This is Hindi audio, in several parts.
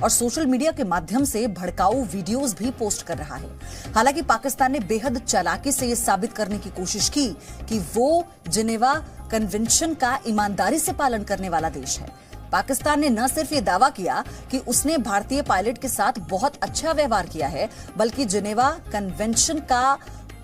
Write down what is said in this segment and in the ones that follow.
और सोशल मीडिया के माध्यम से भड़काऊ वीडियोस भी पोस्ट कर रहा है। हालांकि पाकिस्तान ने बेहद चालाकी से यह साबित करने की कोशिश की कि वो जिनेवा कन्वेंशन का ईमानदारी से पालन करने वाला देश है। पाकिस्तान ने न सिर्फ ये दावा किया कि उसने भारतीय पायलट के साथ बहुत अच्छा व्यवहार किया है, बल्कि जिनेवा कन्वेंशन का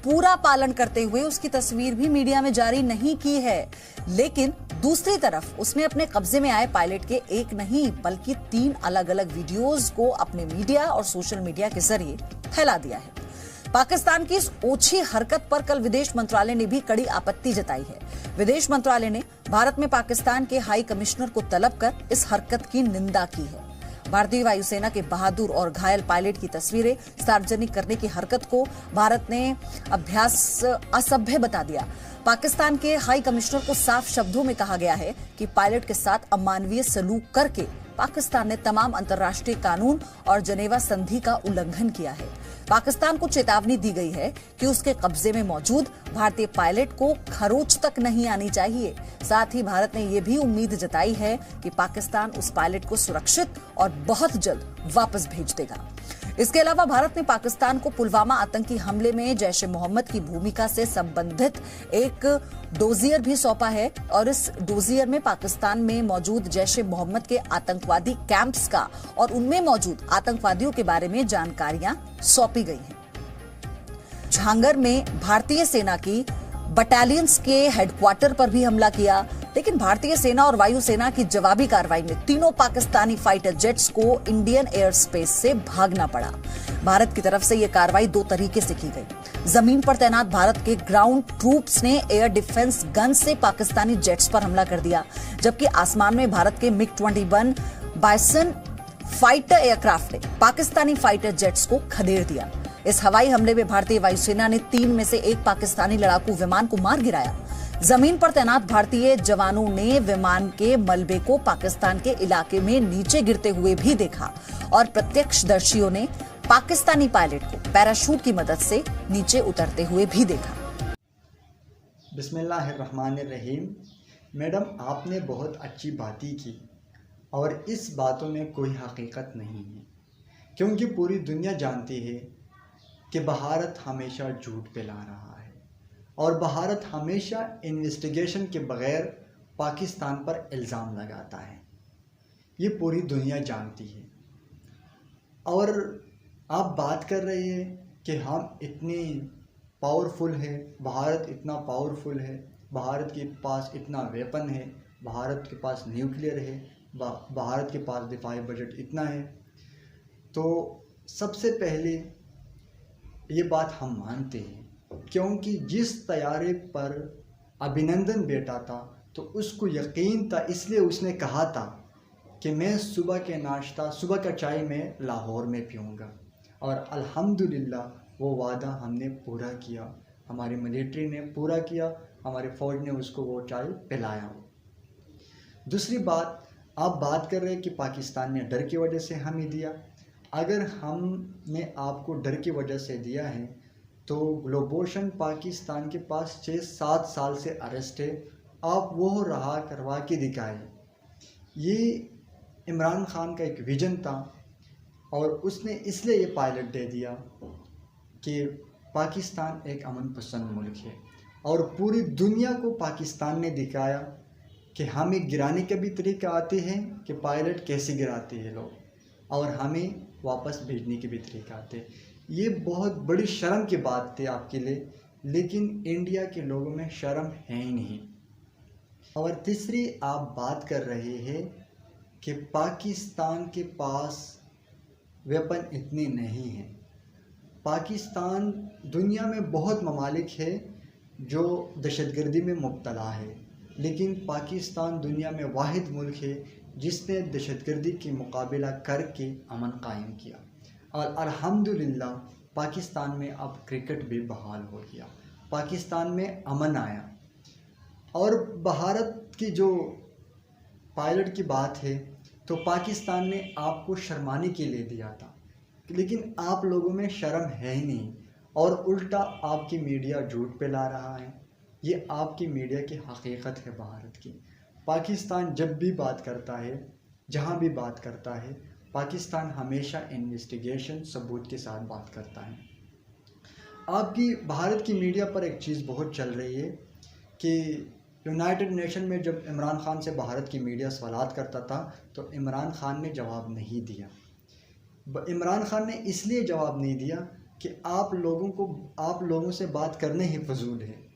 पूरा पालन करते हुए उसकी तस्वीर भी मीडिया में जारी नहीं की है। लेकिन दूसरी तरफ उसने अपने कब्जे में आए पायलट के एक नहीं बल्कि 3 अलग अलग वीडियोस को अपने मीडिया और सोशल मीडिया के जरिए फैला दिया है। पाकिस्तान की इस ओछी हरकत पर कल विदेश मंत्रालय ने भी कड़ी आपत्ति जताई है। विदेश मंत्रालय ने भारत में पाकिस्तान के हाई कमिश्नर को तलब कर इस हरकत की निंदा की है। भारतीय वायुसेना के बहादुर और घायल पायलट की तस्वीरें सार्वजनिक करने की हरकत को भारत ने अभ्यास असभ्य बता दिया। पाकिस्तान के हाई कमिश्नर को साफ शब्दों में कहा गया है कि पायलट के साथ अमानवीय सलूक करके पाकिस्तान ने तमाम अंतर्राष्ट्रीय कानून और जेनेवा संधि का उल्लंघन किया है। पाकिस्तान को चेतावनी दी गई है कि उसके कब्जे में मौजूद भारतीय पायलट को खरोच तक नहीं आनी चाहिए। साथ ही भारत ने यह भी उम्मीद जताई है कि पाकिस्तान उस पायलट को सुरक्षित और बहुत जल्द वापस भेज देगा। इसके अलावा भारत ने पाकिस्तान को पुलवामा आतंकी हमले में जैश ए मोहम्मद की भूमिका से संबंधित एक डोजियर भी सौंपा है और इस डोजियर में पाकिस्तान में मौजूद जैश ए मोहम्मद के आतंकवादी कैंप्स का और उनमें मौजूद आतंकवादियों के बारे में जानकारियां सौंपी गई हैं। झांगर में भारतीय सेना की बटालियंस के हेडक्वार्टर पर भी हमला किया, लेकिन भारतीय सेना और वायुसेना की जवाबी कार्रवाई में तीनों पाकिस्तानी फाइटर जेट्स को इंडियन एयर स्पेस से भागना पड़ा। भारत की तरफ से यह कार्रवाई 2 तरीके से की गई। जमीन पर तैनात भारत के ग्राउंड ट्रूप्स ने एयर डिफेंस गन से पाकिस्तानी जेट्स पर हमला कर दिया, जबकि आसमान में भारत के MiG-21 बाइसन फाइटर एयरक्राफ्ट ने पाकिस्तानी फाइटर जेट्स को खदेड़ दिया। इस हवाई हमले में भारतीय वायुसेना ने 3 में से 1 पाकिस्तानी लड़ाकू विमान को मार गिराया। जमीन पर तैनात भारतीय जवानों ने विमान के मलबे को पाकिस्तान के इलाके में नीचे गिरते हुए भी देखा और प्रत्यक्षदर्शियों ने पाकिस्तानी पायलट को पैराशूट की मदद से नीचे उतरते हुए भी देखा। बिस्मिल्लाहिर्रहमानिर्रहीम। मैडम, आपने बहुत अच्छी बातें की और इस बातों में कोई हकीकत नहीं है, क्योंकि पूरी दुनिया जानती है कि भारत हमेशा झूठ फैला रहा है और भारत हमेशा इन्वेस्टिगेशन के बगैर पाकिस्तान पर इल्ज़ाम लगाता है। ये पूरी दुनिया जानती है। और आप बात कर रहे हैं कि हम इतने पावरफुल है, भारत इतना पावरफुल है, भारत के पास इतना वेपन है, भारत के पास न्यूक्लियर है, भारत के पास दिफाई बजट इतना है। तो सबसे पहले ये बात हम मानते हैं, क्योंकि जिस तैयारे पर अभिनंदन बैठा था तो उसको यकीन था, इसलिए उसने कहा था कि मैं सुबह के नाश्ता, सुबह का चाय मैं लाहौर में पीऊँगा। और अल्हम्दुलिल्लाह वो वादा हमने पूरा किया, हमारी मिलिट्री ने पूरा किया, हमारी फ़ौज ने उसको वो चाय पिलाया। दूसरी बात, आप बात कर रहे हैं कि पाकिस्तान ने डर की वजह से हमें दिया। अगर हमने आपको डर की वजह से दिया है तो ग्लोबोशन पाकिस्तान के पास 6-7 साल से अरेस्ट है, आप वो रहा करवा के दिखाए। ये इमरान खान का एक विजन था और उसने इसलिए ये पायलट दे दिया कि पाकिस्तान एक अमन पसंद मुल्क है और पूरी दुनिया को पाकिस्तान ने दिखाया कि हमें गिराने के भी तरीके आते हैं कि पायलट कैसे गिराते हैं लोग, और हमें वापस भेजने के भी तरीके आते हैं। ये बहुत बड़ी शर्म की बात थी आपके लिए, लेकिन इंडिया के लोगों में शर्म है ही नहीं। और तीसरी, आप बात कर रहे हैं कि पाकिस्तान के पास वेपन इतने नहीं हैं। पाकिस्तान दुनिया में बहुत ममालिक है जो दहशतगर्दी में मुब्तला है, लेकिन पाकिस्तान दुनिया में वाहिद मुल्क है जिसने दहशतगर्दी की मुकाबला करके अमन कायम किया। और अल्हम्दुलिल्लाह पाकिस्तान में अब क्रिकेट भी बहाल हो गया, पाकिस्तान में अमन आया। और भारत की जो पायलट की बात है तो पाकिस्तान ने आपको शर्माने के लिए दिया था, लेकिन आप लोगों में शर्म है ही नहीं और उल्टा आपकी मीडिया झूठ फैला रहा है। ये आपकी मीडिया की हकीकत है भारत की। पाकिस्तान जब भी बात करता है, जहाँ भी बात करता है, पाकिस्तान हमेशा इन्वेस्टिगेशन सबूत के साथ बात करता है। आपकी भारत की मीडिया पर एक चीज़ बहुत चल रही है कि यूनाइटेड नेशन में जब इमरान खान से भारत की मीडिया सवालात करता था तो इमरान खान ने जवाब नहीं दिया। इमरान खान ने इसलिए जवाब नहीं दिया कि आप लोगों से बात करने ही फजूल है।